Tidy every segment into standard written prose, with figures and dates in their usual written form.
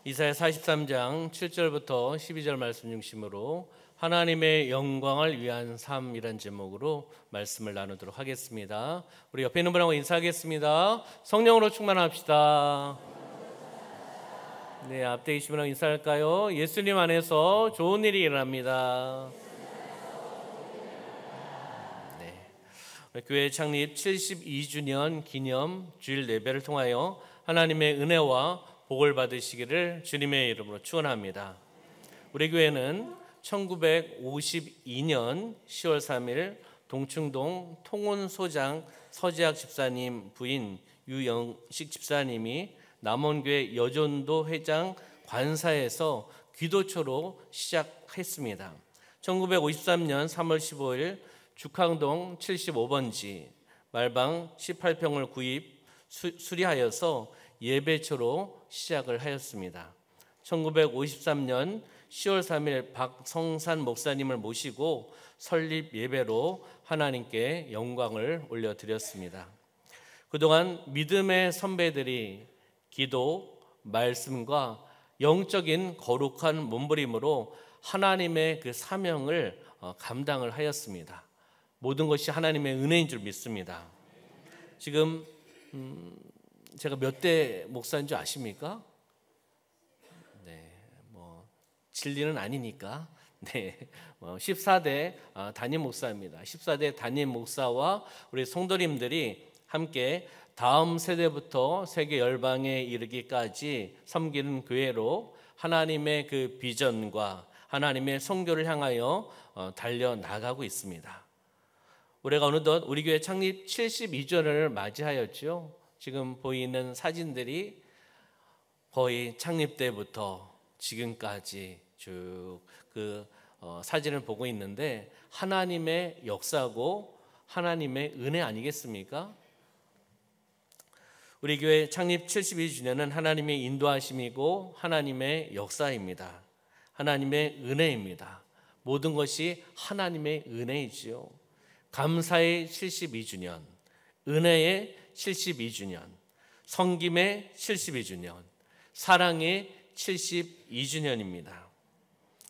이사야 43장 7절부터 12절 말씀 중심으로 하나님의 영광을 위한 삶이란 제목으로 말씀을 나누도록 하겠습니다. 우리 옆에 있는 분하고 인사하겠습니다. 성령으로 충만합시다. 네, 앞에 계신 분하고 인사할까요? 예수님 안에서 좋은 일이 일어납니다. 네, 교회 창립 72주년 기념 주일 예배를 통하여 하나님의 은혜와 복을 받으시기를 주님의 이름으로 축원합니다. 우리 교회는 1952년 10월 3일 동충동 통운소장 서지학 집사님 부인 유영식 집사님이 남원교회 여전도 회장 관사에서 기도초로 시작했습니다. 1953년 3월 15일 죽항동 75번지 말방 18평을 구입 수리하여서 예배초로 시작을 하였습니다. 1953년 10월 3일 박성산 목사님을 모시고 설립 예배로 하나님께 영광을 올려드렸습니다. 그동안 믿음의 선배들이 기도, 말씀과 영적인 거룩한 몸부림으로 하나님의 그 사명을 감당을 하였습니다. 모든 것이 하나님의 은혜인 줄 믿습니다. 지금 제가 몇 대 목사인 줄 아십니까? 네, 진리는 아니니까. 네, 14대 담임 목사입니다. 14대 담임 목사와 우리 성도님들이 함께 다음 세대부터 세계 열방에 이르기까지 섬기는 교회로 하나님의 그 비전과 하나님의 선교를 향하여 달려나가고 있습니다. 올해가 어느덧 우리 교회 창립 72주년을 맞이하였죠. 지금 보이는 사진들이 거의 창립 때부터 지금까지 쭉 그 사진을 보고 있는데 하나님의 역사고 하나님의 은혜 아니겠습니까? 우리 교회 창립 72주년은 하나님의 인도하심이고 하나님의 역사입니다. 하나님의 은혜입니다. 모든 것이 하나님의 은혜이지요. 감사의 72주년, 은혜의 72주년, 섬김의 72주년, 사랑의 72주년입니다.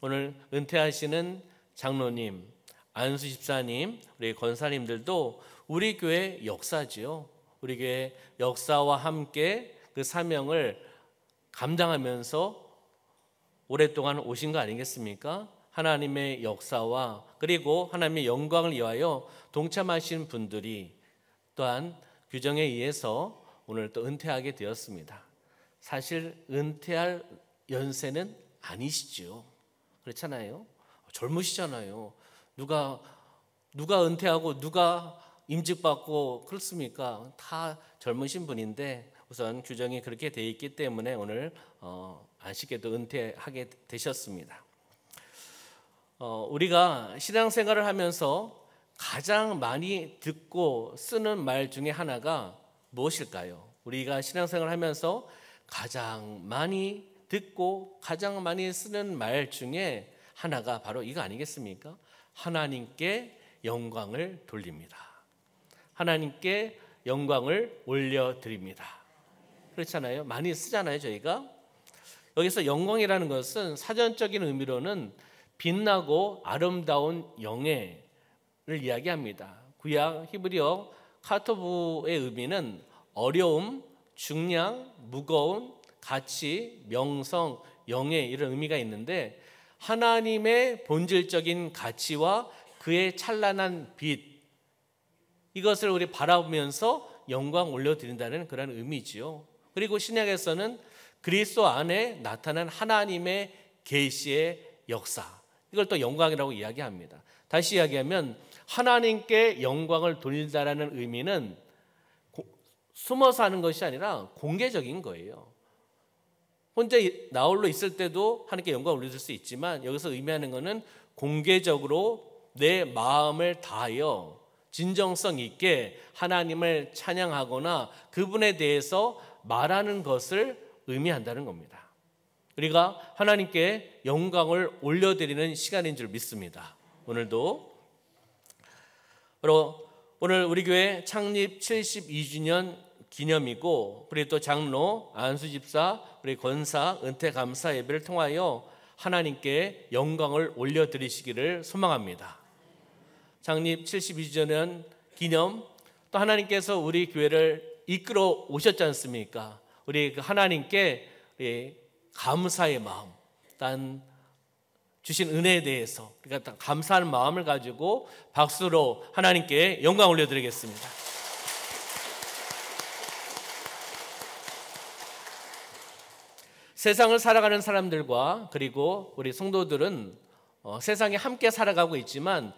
오늘 은퇴하시는 장로님, 안수 집사님, 우리 권사님들도 우리 교회 역사지요. 우리 교회 역사와 함께 그 사명을 감당하면서 오랫동안 오신 거 아니겠습니까? 하나님의 역사와 그리고 하나님의 영광을 위하여 동참하신 분들이 또한 규정에 의해서 오늘 또 은퇴하게 되었습니다. 사실 은퇴할 연세는 아니시죠. 그렇잖아요. 젊으시잖아요. 누가 은퇴하고 누가 임직받고 그렇습니까? 다 젊으신 분인데 우선 규정이 그렇게 돼 있기 때문에 오늘 아쉽게도 은퇴하게 되셨습니다. 우리가 신앙생활을 하면서 가장 많이 듣고 쓰는 말 중에 하나가 무엇일까요? 우리가 신앙생활을 하면서 가장 많이 듣고 가장 많이 쓰는 말 중에 하나가 바로 이거 아니겠습니까? 하나님께 영광을 돌립니다. 하나님께 영광을 올려드립니다. 그렇잖아요. 많이 쓰잖아요, 저희가. 여기서 영광이라는 것은 사전적인 의미로는 빛나고 아름다운 영예를 이야기합니다. 구약 히브리어 카토브의 의미는 어려움, 중량, 무거운, 가치, 명성, 영예 이런 의미가 있는데 하나님의 본질적인 가치와 그의 찬란한 빛 이것을 우리 바라보면서 영광 올려드린다는 그런 의미지요. 그리고 신약에서는 그리스도 안에 나타난 하나님의 계시의 역사 이걸 또 영광이라고 이야기합니다. 다시 이야기하면 하나님께 영광을 돌린다라는 의미는 숨어서 하는 것이 아니라 공개적인 거예요. 혼자 나홀로 있을 때도 하나님께 영광을 올릴 수 있지만 여기서 의미하는 것은 공개적으로 내 마음을 다하여 진정성 있게 하나님을 찬양하거나 그분에 대해서 말하는 것을 의미한다는 겁니다. 우리가 하나님께 영광을 올려드리는 시간인 줄 믿습니다. 오늘도 바로 오늘 우리 교회 창립 72주년 기념이고 그리고 또 장로, 안수 집사, 우리 권사 은퇴 감사 예배를 통하여 하나님께 영광을 올려드리시기를 소망합니다. 창립 72주년 기념, 또 하나님께서 우리 교회를 이끌어 오셨지 않습니까? 우리 그 하나님께 감사의 마음, 단 주신 은혜에 대해서 그러니까 감사하는 마음을 가지고 박수로 하나님께 영광 올려드리겠습니다. 세상을 살아가는 사람들과 그리고 우리 성도들은 세상에 함께 살아가고 있지만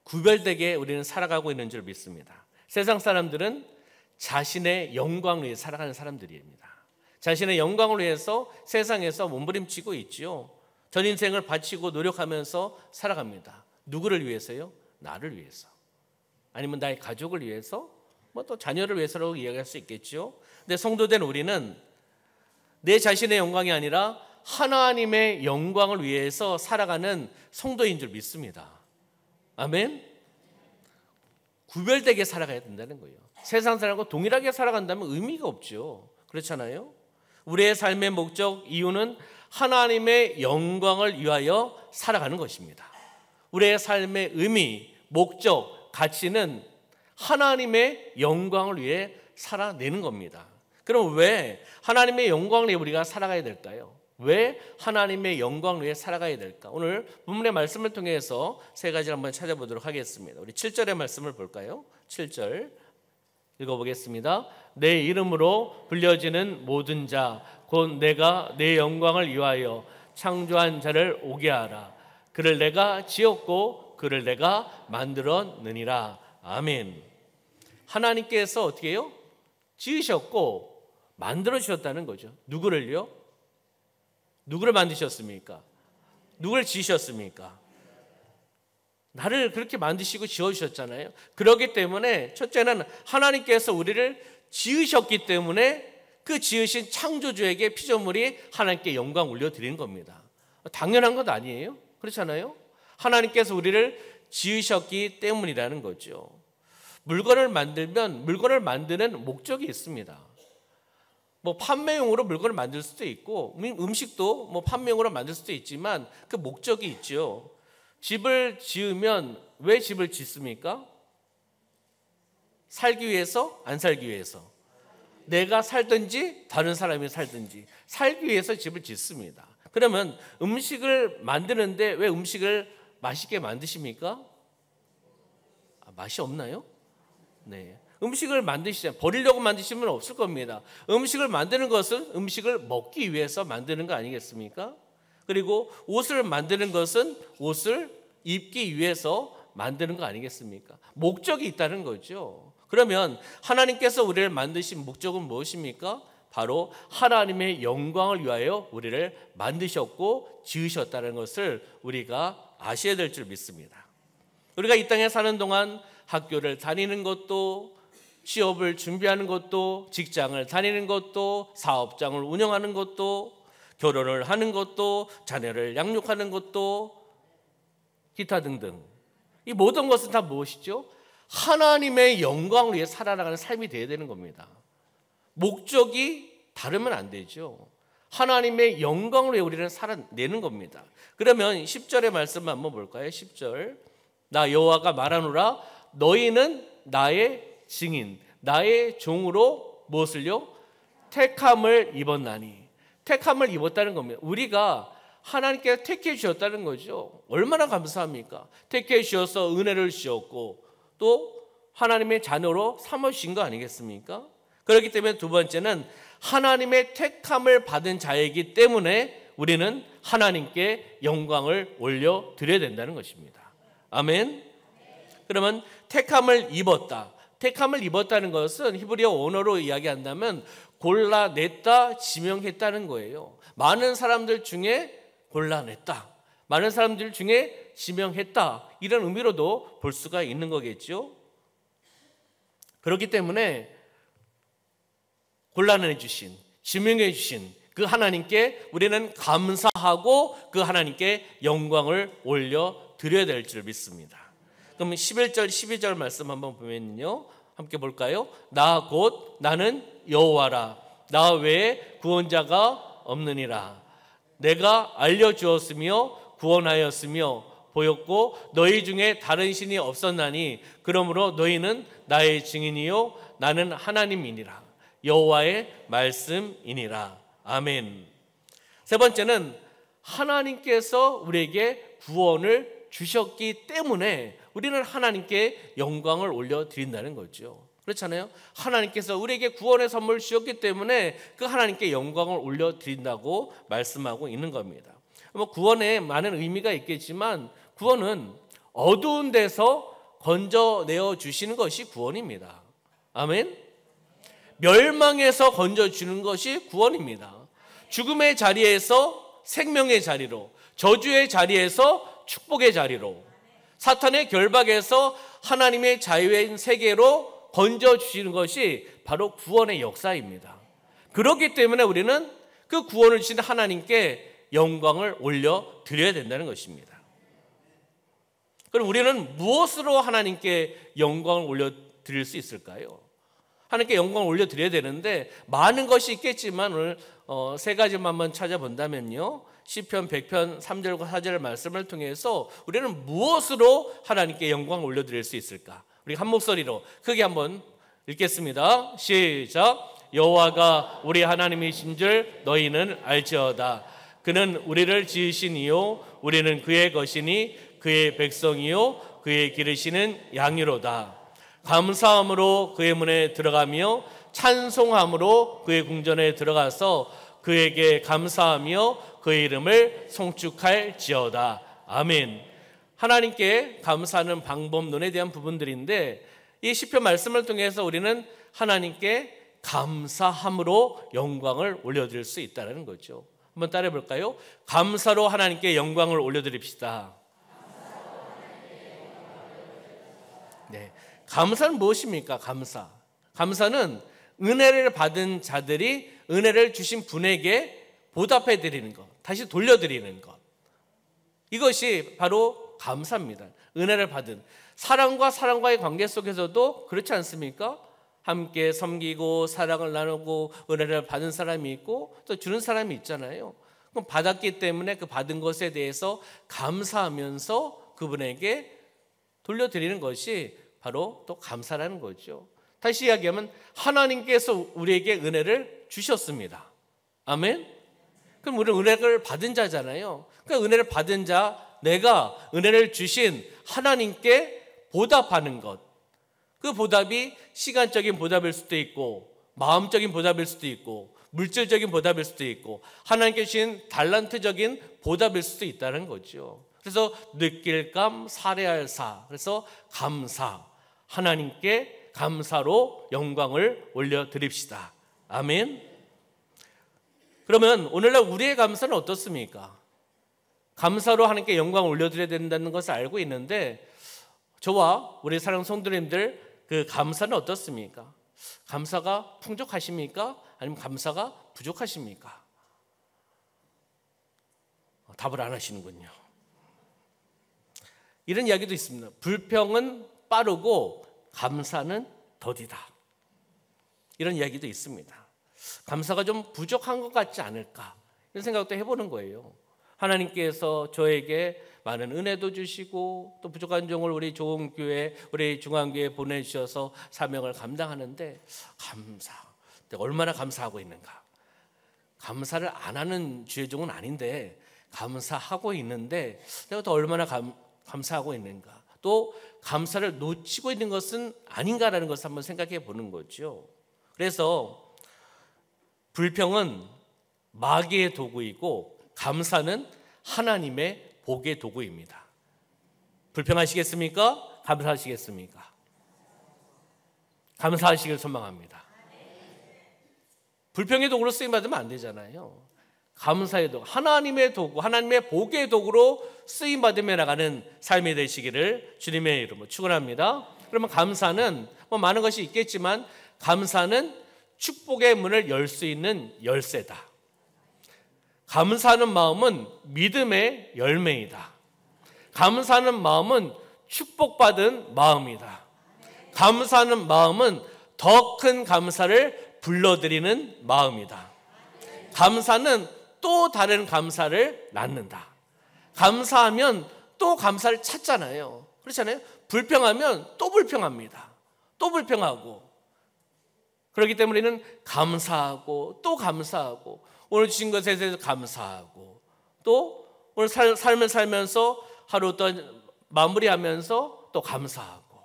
구별되게 우리는 살아가고 있는 줄 믿습니다. 세상 사람들은 자신의 영광을 위해 살아가는 사람들입니다. 자신의 영광을 위해서 세상에서 몸부림치고 있지요. 전 인생을 바치고 노력하면서 살아갑니다. 누구를 위해서요? 나를 위해서. 아니면 나의 가족을 위해서, 뭐 또 자녀를 위해서라고 이야기할 수 있겠죠. 근데 성도된 우리는 내 자신의 영광이 아니라 하나님의 영광을 위해서 살아가는 성도인 줄 믿습니다. 아멘. 구별되게 살아가야 된다는 거예요. 세상 사람과 동일하게 살아간다면 의미가 없죠. 그렇잖아요. 우리의 삶의 목적, 이유는 하나님의 영광을 위하여 살아가는 것입니다. 우리의 삶의 의미, 목적, 가치는 하나님의 영광을 위해 살아내는 겁니다. 그럼 왜 하나님의 영광을 위해 우리가 살아가야 될까요? 왜 하나님의 영광을 위해 살아가야 될까? 오늘 본문의 말씀을 통해서 세 가지를 한번 찾아보도록 하겠습니다. 우리 7절의 말씀을 볼까요? 7절 읽어보겠습니다. 내 이름으로 불려지는 모든 자 곧 내가 내 영광을 위하여 창조한 자를 오게 하라. 그를 내가 지었고 그를 내가 만들었느니라. 아멘. 하나님께서 어떻게 해요? 지으셨고 만들어 주셨다는 거죠. 누구를요? 누구를 만드셨습니까? 누구를 지으셨습니까? 나를 그렇게 만드시고 지어주셨잖아요. 그렇기 때문에 첫째는 하나님께서 우리를 지으셨기 때문에 그 지으신 창조주에게 피조물이 하나님께 영광 올려드리는 겁니다. 당연한 것 아니에요? 그렇잖아요. 하나님께서 우리를 지으셨기 때문이라는 거죠. 물건을 만들면 물건을 만드는 목적이 있습니다. 뭐 판매용으로 물건을 만들 수도 있고 음식도 뭐 판매용으로 만들 수도 있지만 그 목적이 있죠. 집을 지으면 왜 집을 짓습니까? 살기 위해서? 안 살기 위해서? 내가 살든지 다른 사람이 살든지 살기 위해서 집을 짓습니다. 그러면 음식을 만드는데 왜 음식을 맛있게 만드십니까? 맛이 없나요? 네. 음식을 만드시잖아요. 버리려고 만드시면 없을 겁니다. 음식을 만드는 것은 음식을 먹기 위해서 만드는 거 아니겠습니까? 그리고 옷을 만드는 것은 옷을 입기 위해서 만드는 거 아니겠습니까? 목적이 있다는 거죠. 그러면 하나님께서 우리를 만드신 목적은 무엇입니까? 바로 하나님의 영광을 위하여 우리를 만드셨고 지으셨다는 것을 우리가 아셔야 될 줄 믿습니다. 우리가 이 땅에 사는 동안 학교를 다니는 것도, 취업을 준비하는 것도, 직장을 다니는 것도, 사업장을 운영하는 것도, 결혼을 하는 것도, 자녀를 양육하는 것도, 기타 등등. 이 모든 것은 다 무엇이죠? 하나님의 영광을 위해 살아나가는 삶이 되어야 되는 겁니다. 목적이 다르면 안 되죠. 하나님의 영광을 위해 우리는 살아내는 겁니다. 그러면 10절의 말씀 한번 볼까요? 10절. 나 여호와가 말하노라 너희는 나의 증인, 나의 종으로 무엇을요? 택함을 입었나니. 택함을 입었다는 겁니다. 우리가 하나님께 택해 주셨다는 거죠. 얼마나 감사합니까? 택해 주셔서 은혜를 주셨고 또 하나님의 자녀로 삼으신 거 아니겠습니까? 그렇기 때문에 두 번째는 하나님의 택함을 받은 자이기 때문에 우리는 하나님께 영광을 올려드려야 된다는 것입니다. 아멘. 그러면 택함을 입었다. 택함을 입었다는 것은 히브리어 언어로 이야기한다면 골라냈다, 지명했다는 거예요. 많은 사람들 중에 골라냈다, 많은 사람들 중에 지명했다, 이런 의미로도 볼 수가 있는 거겠죠. 그렇기 때문에 골라내 주신, 지명해 주신 그 하나님께 우리는 감사하고 그 하나님께 영광을 올려드려야 될 줄 믿습니다. 그럼 11절 12절 말씀 한번 보면요, 함께 볼까요? 나 곧 나는 여호와라. 나 외에 구원자가 없느니라. 내가 알려주었으며 구원하였으며 보였고 너희 중에 다른 신이 없었나니 그러므로 너희는 나의 증인이요 나는 하나님이니라. 여호와의 말씀이니라. 아멘. 세 번째는 하나님께서 우리에게 구원을 주셨기 때문에 우리는 하나님께 영광을 올려드린다는 거죠. 그렇잖아요. 하나님께서 우리에게 구원의 선물을 주셨기 때문에 그 하나님께 영광을 올려드린다고 말씀하고 있는 겁니다. 구원에 많은 의미가 있겠지만 구원은 어두운 데서 건져내어 주시는 것이 구원입니다. 아멘. 멸망에서 건져주는 것이 구원입니다. 죽음의 자리에서 생명의 자리로, 저주의 자리에서 축복의 자리로, 사탄의 결박에서 하나님의 자유의 세계로 건져주시는 것이 바로 구원의 역사입니다. 그렇기 때문에 우리는 그 구원을 주신 하나님께 영광을 올려드려야 된다는 것입니다. 그럼 우리는 무엇으로 하나님께 영광을 올려드릴 수 있을까요? 하나님께 영광을 올려드려야 되는데 많은 것이 있겠지만 오늘 세 가지만 한번 찾아본다면요, 시편 100편 3절과 4절 말씀을 통해서 우리는 무엇으로 하나님께 영광을 올려드릴 수 있을까? 우리 한 목소리로 크게 한번 읽겠습니다. 시작. 여호와가 우리 하나님이신 줄 너희는 알지어다. 그는 우리를 지으신 이요 우리는 그의 것이니 그의 백성이요 그의 기르시는 양이로다. 감사함으로 그의 문에 들어가며 찬송함으로 그의 궁전에 들어가서 그에게 감사하며 그의 이름을 송축할지어다. 아멘. 하나님께 감사하는 방법, 논에 대한 부분들인데 이 시편 말씀을 통해서 우리는 하나님께 감사함으로 영광을 올려드릴 수 있다는 거죠. 한번 따라해 볼까요? 감사로 하나님께 영광을 올려드립시다. 네, 감사는 무엇입니까? 감사는 은혜를 받은 자들이 은혜를 주신 분에게 보답해 드리는 것, 다시 돌려드리는 것, 이것이 바로 감사입니다. 은혜를 받은 사랑과 사랑과의 관계 속에서도 그렇지 않습니까? 함께 섬기고 사랑을 나누고 은혜를 받은 사람이 있고 또 주는 사람이 있잖아요. 그럼 받았기 때문에 그 받은 것에 대해서 감사하면서 그분에게 돌려드리는 것이 바로 또 감사라는 거죠. 다시 이야기하면 하나님께서 우리에게 은혜를 주셨습니다. 아멘. 그럼 우리는 은혜를 받은 자잖아요. 그러니까 은혜를 받은 자, 내가 은혜를 주신 하나님께 보답하는 것, 그 보답이 시간적인 보답일 수도 있고 마음적인 보답일 수도 있고 물질적인 보답일 수도 있고 하나님께 주신 달란트적인 보답일 수도 있다는 거죠. 그래서 느낄감 살해할 사, 그래서 감사, 하나님께 감사로 영광을 올려드립시다. 아멘. 그러면 오늘날 우리의 감사는 어떻습니까? 감사로 하나님께 영광을 올려드려야 된다는 것을 알고 있는데 저와 우리 사랑하는 성도님들 그 감사는 어떻습니까? 감사가 풍족하십니까? 아니면 감사가 부족하십니까? 답을 안 하시는군요. 이런 이야기도 있습니다. 불평은 빠르고 감사는 더디다. 이런 이야기도 있습니다. 감사가 좀 부족한 것 같지 않을까, 이런 생각도 해보는 거예요. 하나님께서 저에게 많은 은혜도 주시고 또 부족한 종을 우리 좋은 교회, 우리 중앙교회에 보내주셔서 사명을 감당하는데 감사, 내가 얼마나 감사하고 있는가. 감사를 안 하는 주의 종은 아닌데 감사하고 있는데 내가 또 얼마나 감사하고 있는가. 또 감사를 놓치고 있는 것은 아닌가라는 것을 한번 생각해 보는 거죠. 그래서 불평은 마귀의 도구이고 감사는 하나님의 복의 도구입니다. 불평하시겠습니까? 감사하시겠습니까? 감사하시길 소망합니다. 불평의 도구로 쓰임받으면 안 되잖아요. 감사의 도구, 하나님의 도구, 하나님의 복의 도구로 쓰임받으며 나가는 삶이 되시기를 주님의 이름으로 축원합니다. 그러면 감사는 많은 것이 있겠지만 감사는 축복의 문을 열 수 있는 열쇠다. 감사하는 마음은 믿음의 열매이다. 감사하는 마음은 축복받은 마음이다. 감사하는 마음은 더 큰 감사를 불러들이는 마음이다. 감사는 또 다른 감사를 낳는다. 감사하면 또 감사를 찾잖아요. 그렇잖아요. 불평하면 또 불평합니다. 또 불평하고. 그렇기 때문에 우리는 감사하고 또 감사하고, 오늘 주신 것에 대해서 감사하고, 또 오늘 삶을 살면서 하루 또 마무리하면서 또 감사하고,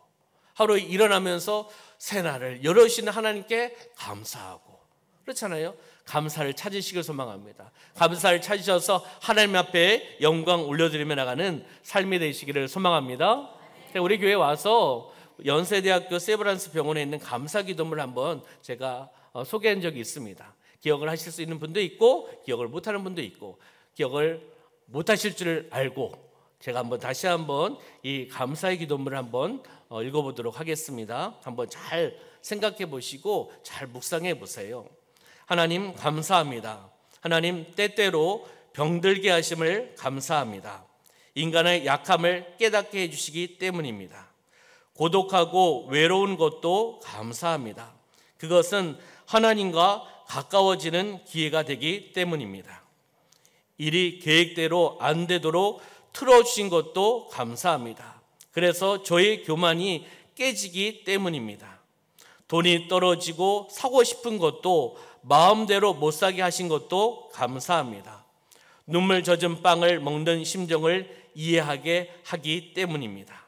하루 일어나면서 새날을 열어주시는 하나님께 감사하고. 그렇잖아요. 감사를 찾으시길 소망합니다. 감사를 찾으셔서 하나님 앞에 영광 올려드리며 나가는 삶이 되시기를 소망합니다. 우리 교회 와서 연세대학교 세브란스 병원에 있는 감사 기도문을 한번 제가 소개한 적이 있습니다. 기억을 하실 수 있는 분도 있고 기억을 못하는 분도 있고, 기억을 못하실 줄 알고 제가 다시 한번 이 감사의 기도문을 한번 읽어보도록 하겠습니다. 한번 잘 생각해 보시고 잘 묵상해 보세요. 하나님 감사합니다. 하나님 때때로 병들게 하심을 감사합니다. 인간의 약함을 깨닫게 해주시기 때문입니다. 고독하고 외로운 것도 감사합니다. 그것은 하나님과 가까워지는 기회가 되기 때문입니다. 일이 계획대로 안 되도록 틀어주신 것도 감사합니다. 그래서 저의 교만이 깨지기 때문입니다. 돈이 떨어지고 사고 싶은 것도 마음대로 못 사게 하신 것도 감사합니다. 눈물 젖은 빵을 먹는 심정을 이해하게 하기 때문입니다.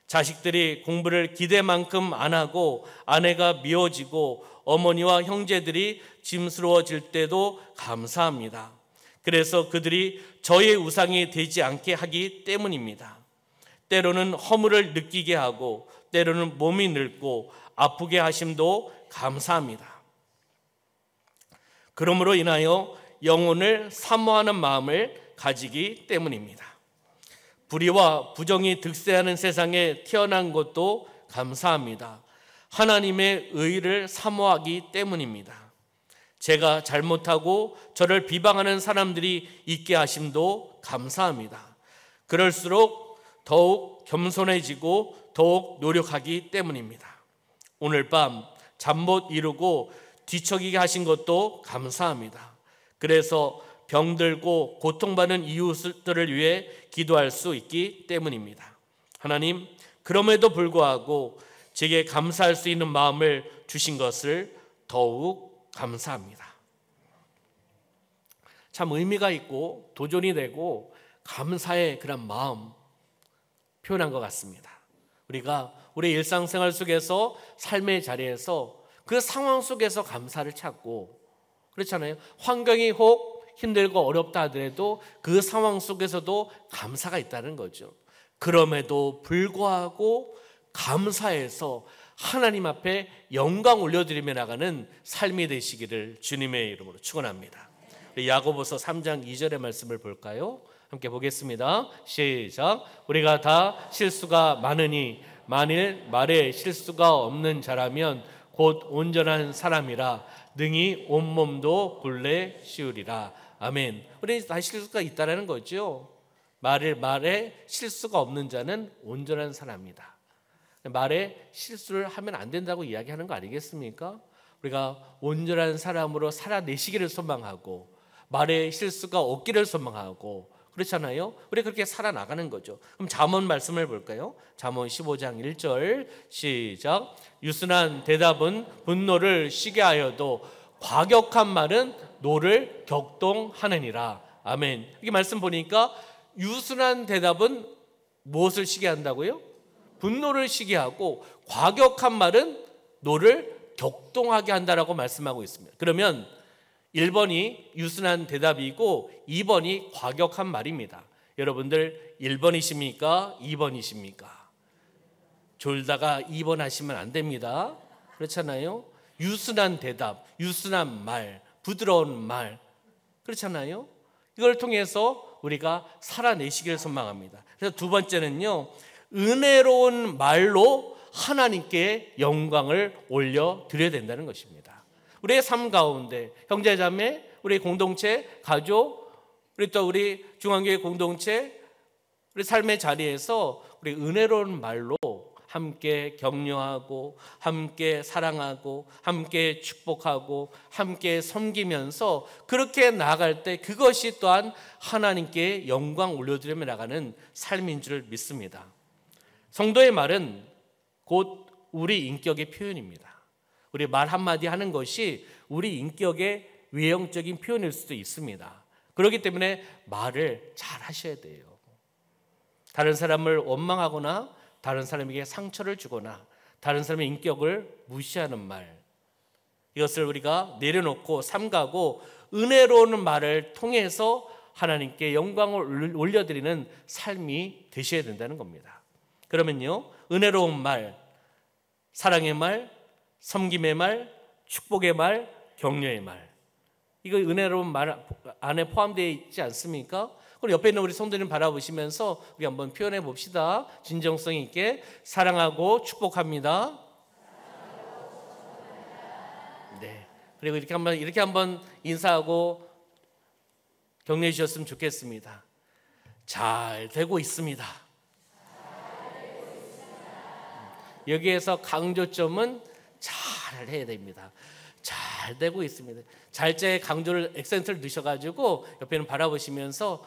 자식들이 공부를 기대만큼 안 하고 아내가 미워지고 어머니와 형제들이 짐스러워질 때도 감사합니다. 그래서 그들이 저의 우상이 되지 않게 하기 때문입니다. 때로는 허물을 느끼게 하고 때로는 몸이 늙고 아프게 하심도 감사합니다. 그러므로 인하여 영혼을 사모하는 마음을 가지기 때문입니다. 불의와 부정이 득세하는 세상에 태어난 것도 감사합니다. 하나님의 의를 사모하기 때문입니다. 제가 잘못하고 저를 비방하는 사람들이 있게 하심도 감사합니다. 그럴수록 더욱 겸손해지고 더욱 노력하기 때문입니다. 오늘 밤 잠 못 이루고 뒤척이게 하신 것도 감사합니다. 그래서 병들고 고통받는 이웃들을 위해 기도할 수 있기 때문입니다. 하나님, 그럼에도 불구하고 제게 감사할 수 있는 마음을 주신 것을 더욱 감사합니다. 참 의미가 있고 도전이 되고 감사의 그런 마음 표현한 것 같습니다. 우리가 우리 일상생활 속에서 삶의 자리에서 그 상황 속에서 감사를 찾고, 그렇잖아요. 환경이 혹 힘들고 어렵다 하더라도 그 상황 속에서도 감사가 있다는 거죠. 그럼에도 불구하고 감사해서 하나님 앞에 영광 올려드리며 나가는 삶이 되시기를 주님의 이름으로 축원합니다. 야고보서 3장 2절의 말씀을 볼까요? 함께 보겠습니다. 시작. 우리가 다 실수가 많으니 만일 말에 실수가 없는 자라면 곧 온전한 사람이라 능히 온몸도 굴레 씌우리라. 아멘. 우리 다 실수가 있다라는 거죠. 말에 실수가 없는 자는 온전한 사람이다. 말에 실수를 하면 안 된다고 이야기하는 거 아니겠습니까? 우리가 온전한 사람으로 살아내시기를 소망하고 말에 실수가 없기를 소망하고, 그렇잖아요. 우리 그렇게 살아나가는 거죠. 그럼 잠언 말씀을 볼까요? 잠언 15장 1절 시작. 유순한 대답은 분노를 쉬게 하여도 과격한 말은 노를 격동하느니라. 아멘. 이게 말씀 보니까 유순한 대답은 무엇을 쉬게 한다고요? 분노를 쉬게 하고 과격한 말은 노를 격동하게 한다라고 말씀하고 있습니다. 그러면 1번이 유순한 대답이고 2번이 과격한 말입니다. 여러분들 1번이십니까? 2번이십니까? 졸다가 2번 하시면 안 됩니다. 그렇잖아요. 유순한 대답, 유순한 말, 부드러운 말, 그렇잖아요. 이걸 통해서 우리가 살아내시기를 소망합니다. 그래서 두 번째는요, 은혜로운 말로 하나님께 영광을 올려드려야 된다는 것입니다. 우리의 삶 가운데 형제자매, 우리 공동체, 가족, 우리 또 우리 중앙교회 공동체, 우리 삶의 자리에서 우리 은혜로운 말로 함께 격려하고 함께 사랑하고 함께 축복하고 함께 섬기면서 그렇게 나아갈 때 그것이 또한 하나님께 영광 올려드리며 나가는 삶인 줄 믿습니다. 성도의 말은 곧 우리 인격의 표현입니다. 우리 말 한마디 하는 것이 우리 인격의 외형적인 표현일 수도 있습니다. 그렇기 때문에 말을 잘 하셔야 돼요. 다른 사람을 원망하거나 다른 사람에게 상처를 주거나 다른 사람의 인격을 무시하는 말, 이것을 우리가 내려놓고 삼가고 은혜로운 말을 통해서 하나님께 영광을 올려드리는 삶이 되셔야 된다는 겁니다. 그러면요, 은혜로운 말, 사랑의 말, 섬김의 말, 축복의 말, 격려의 말, 이거 은혜로운 말 안에 포함되어 있지 않습니까? 그리고 옆에 있는 우리 성도님 바라보시면서 우리 한번 표현해 봅시다. 진정성 있게 사랑하고 축복합니다. 네. 그리고 이렇게 한번 인사하고 격려해 주셨으면 좋겠습니다. 잘 되고 있습니다. 여기에서 강조점은 잘 해야 됩니다. 잘 되고 있습니다. 잘자에 강조를 액센트를 넣으셔가지고 옆에는 바라보시면서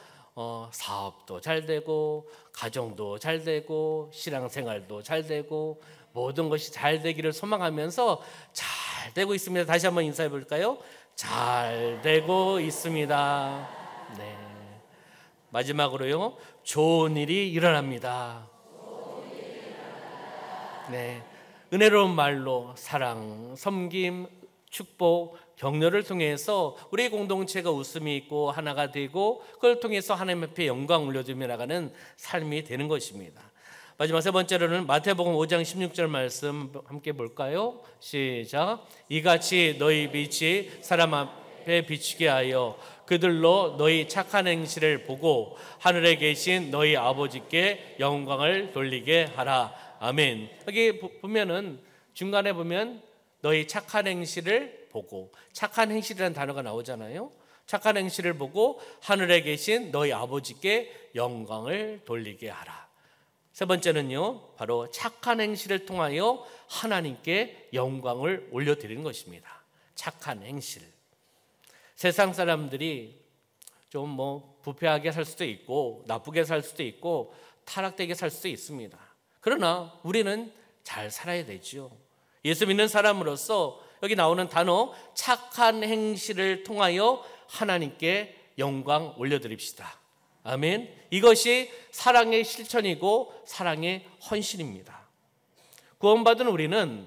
사업도 잘 되고 가정도 잘 되고 신앙생활도 잘 되고 모든 것이 잘 되기를 소망하면서 잘 되고 있습니다. 다시 한번 인사해 볼까요? 잘 되고 있습니다. 네. 마지막으로요, 좋은 일이 일어납니다. 네. 은혜로운 말로 사랑, 섬김, 축복, 격려를 통해서 우리 공동체가 웃음이 있고 하나가 되고 그걸 통해서 하나님 앞에 영광 올려드리며 나가는 삶이 되는 것입니다. 마지막 세 번째로는 마태복음 5장 16절 말씀 함께 볼까요? 시작. 이같이 너희 빛이 사람 앞에 비추게 하여 그들로 너희 착한 행실을 보고 하늘에 계신 너희 아버지께 영광을 돌리게 하라. 아멘. 여기 보면은 중간에 보면 너희 착한 행실을 보고, 착한 행실이라는 단어가 나오잖아요. 착한 행실을 보고 하늘에 계신 너희 아버지께 영광을 돌리게 하라. 세 번째는요, 바로 착한 행실을 통하여 하나님께 영광을 올려드리는 것입니다. 착한 행실. 세상 사람들이 좀 부패하게 살 수도 있고 나쁘게 살 수도 있고 타락되게 살 수도 있습니다. 그러나 우리는 잘 살아야 되죠. 예수 믿는 사람으로서 여기 나오는 단어 착한 행실을 통하여 하나님께 영광 올려드립시다. 아멘. 이것이 사랑의 실천이고 사랑의 헌신입니다. 구원받은 우리는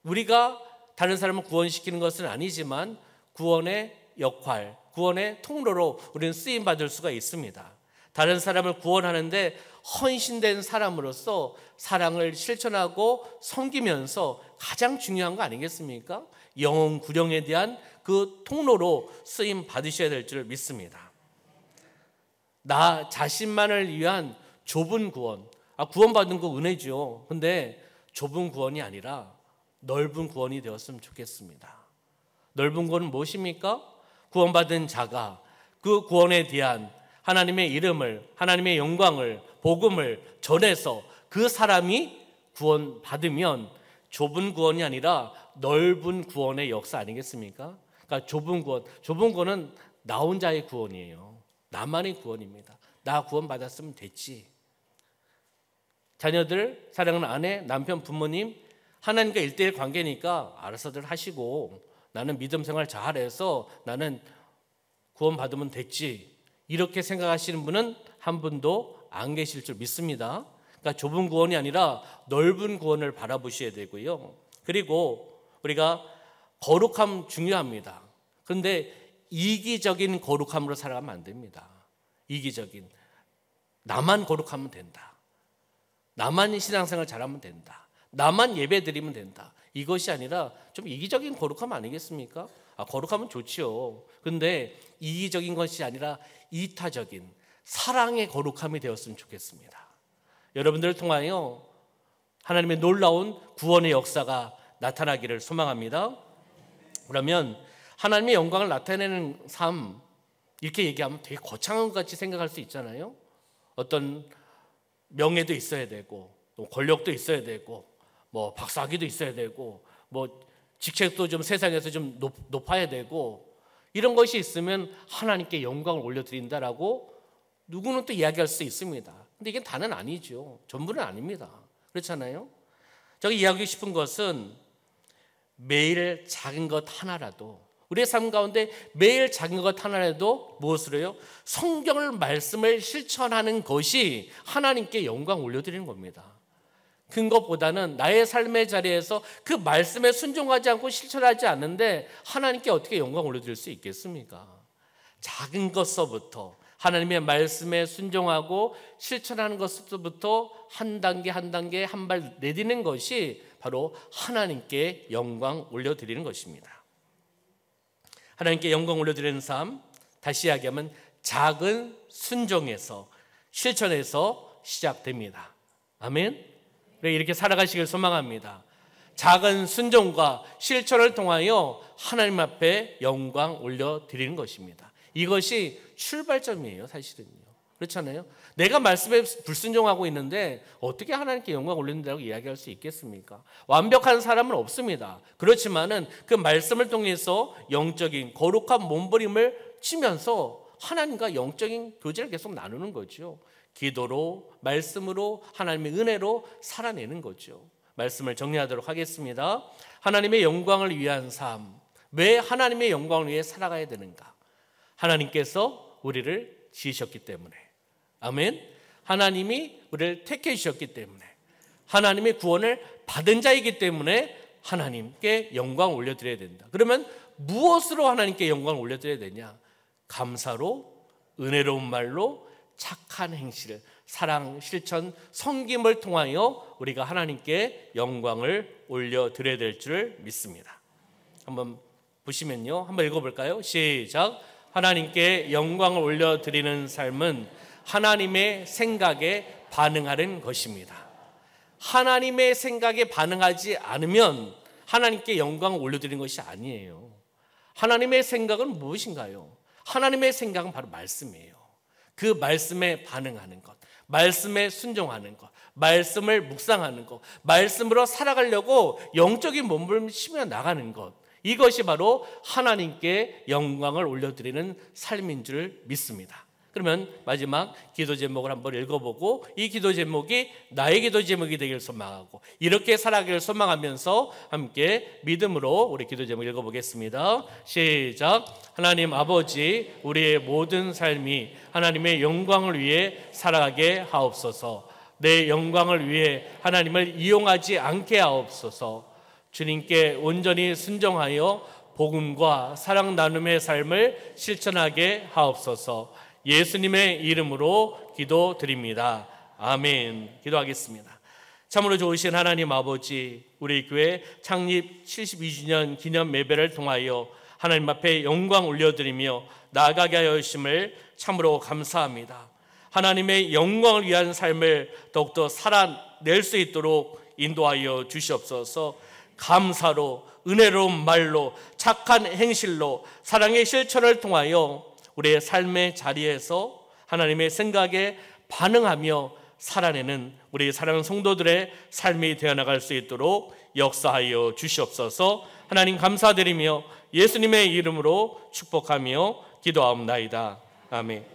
우리가 다른 사람을 구원시키는 것은 아니지만 구원의 역할, 구원의 통로로 우리는 쓰임받을 수가 있습니다. 다른 사람을 구원하는데 헌신된 사람으로서 사랑을 실천하고 섬기면서 가장 중요한 거 아니겠습니까? 영혼 구령에 대한 그 통로로 쓰임 받으셔야 될 줄 믿습니다. 나 자신만을 위한 좁은 구원, 구원받은 거 은혜죠. 근데 좁은 구원이 아니라 넓은 구원이 되었으면 좋겠습니다. 넓은 구원은 무엇입니까? 구원받은 자가 그 구원에 대한 하나님의 이름을, 하나님의 영광을, 복음을 전해서 그 사람이 구원받으면 좁은 구원이 아니라 넓은 구원의 역사 아니겠습니까? 그러니까 좁은 구원은 나 혼자의 구원이에요. 나만의 구원입니다. 나 구원받았으면 됐지. 자녀들, 사랑하는 아내, 남편, 부모님, 하나님과 1대1 관계니까 알아서들 하시고 나는 믿음 생활 잘해서 나는 구원받으면 됐지. 이렇게 생각하시는 분은 한 분도 안 계실 줄 믿습니다. 그러니까 좁은 구원이 아니라 넓은 구원을 바라보셔야 되고요. 그리고 우리가 거룩함 중요합니다. 그런데 이기적인 거룩함으로 살아가면 안 됩니다. 이기적인, 나만 거룩하면 된다. 나만 신앙생활 잘하면 된다. 나만 예배 드리면 된다. 이것이 아니라 좀 이기적인 거룩함 아니겠습니까? 거룩하면 좋지요. 근데 이기적인 것이 아니라 이타적인 사랑의 거룩함이 되었으면 좋겠습니다. 여러분들을 통하여 하나님의 놀라운 구원의 역사가 나타나기를 소망합니다. 그러면 하나님의 영광을 나타내는 삶, 이렇게 얘기하면 되게 거창한 것 같이 생각할 수 있잖아요. 어떤 명예도 있어야 되고 또 권력도 있어야 되고 뭐 박사학위도 있어야 되고 뭐 직책도 좀 세상에서 좀 높아야 되고 이런 것이 있으면 하나님께 영광을 올려드린다라고 누구는 또 이야기할 수 있습니다. 근데 이게 다는 아니죠. 전부는 아닙니다. 그렇잖아요. 제가 이야기하고 싶은 것은 매일 작은 것 하나라도, 우리의 삶 가운데 매일 작은 것 하나라도 무엇으로 해요? 성경을 말씀을 실천하는 것이 하나님께 영광 올려드리는 겁니다. 큰 것보다는 나의 삶의 자리에서 그 말씀에 순종하지 않고 실천하지 않는데 하나님께 어떻게 영광 올려드릴 수 있겠습니까? 작은 것서부터, 하나님의 말씀에 순종하고 실천하는 것부터 한 단계 한 단계 한 발 내딛는 것이 바로 하나님께 영광 올려드리는 것입니다. 하나님께 영광 올려드리는 삶, 다시 이야기하면 작은 순종에서, 실천에서 시작됩니다. 아멘. 이렇게 살아가시길 소망합니다. 작은 순종과 실천을 통하여 하나님 앞에 영광 올려드리는 것입니다. 이것이 출발점이에요, 사실은요. 그렇잖아요. 내가 말씀에 불순종하고 있는데 어떻게 하나님께 영광 올린다고 이야기할 수 있겠습니까? 완벽한 사람은 없습니다. 그렇지만은 그 말씀을 통해서 영적인 거룩한 몸부림을 치면서 하나님과 영적인 교제를 계속 나누는 거죠. 기도로, 말씀으로, 하나님의 은혜로 살아내는 거죠. 말씀을 정리하도록 하겠습니다. 하나님의 영광을 위한 삶. 왜 하나님의 영광을 위해 살아가야 되는가? 하나님께서 우리를 지으셨기 때문에. 아멘. 하나님이 우리를 택해 주셨기 때문에, 하나님의 구원을 받은 자이기 때문에 하나님께 영광 올려드려야 된다. 그러면 무엇으로 하나님께 영광을 올려드려야 되냐? 감사로, 은혜로운 말로, 착한 행실, 사랑, 실천, 섬김을 통하여 우리가 하나님께 영광을 올려드려야 될 줄 믿습니다. 한번 보시면요, 한번 읽어볼까요? 시작. 하나님께 영광을 올려드리는 삶은 하나님의 생각에 반응하는 것입니다. 하나님의 생각에 반응하지 않으면 하나님께 영광을 올려드리는 것이 아니에요. 하나님의 생각은 무엇인가요? 하나님의 생각은 바로 말씀이에요. 그 말씀에 반응하는 것, 말씀에 순종하는 것, 말씀을 묵상하는 것, 말씀으로 살아가려고 영적인 몸부림을 치며 나가는 것, 이것이 바로 하나님께 영광을 올려드리는 삶인 줄 믿습니다. 그러면 마지막 기도 제목을 한번 읽어보고, 이 기도 제목이 나의 기도 제목이 되길 소망하고 이렇게 살아가기를 소망하면서 함께 믿음으로 우리 기도 제목 읽어보겠습니다. 시작. 하나님 아버지, 우리의 모든 삶이 하나님의 영광을 위해 살아가게 하옵소서. 내 영광을 위해 하나님을 이용하지 않게 하옵소서. 주님께 온전히 순종하여 복음과 사랑 나눔의 삶을 실천하게 하옵소서. 예수님의 이름으로 기도드립니다. 아멘. 기도하겠습니다. 참으로 좋으신 하나님 아버지, 우리 교회 창립 72주년 기념 예배를 통하여 하나님 앞에 영광 올려드리며 나아가게 하여 주심을 참으로 감사합니다. 하나님의 영광을 위한 삶을 더욱더 살아낼 수 있도록 인도하여 주시옵소서. 감사로, 은혜로운 말로, 착한 행실로, 사랑의 실천을 통하여 우리의 삶의 자리에서 하나님의 생각에 반응하며 살아내는 우리 사랑하는 성도들의 삶이 되어나갈 수 있도록 역사하여 주시옵소서. 하나님 감사드리며 예수님의 이름으로 축복하며 기도하옵나이다. 아멘.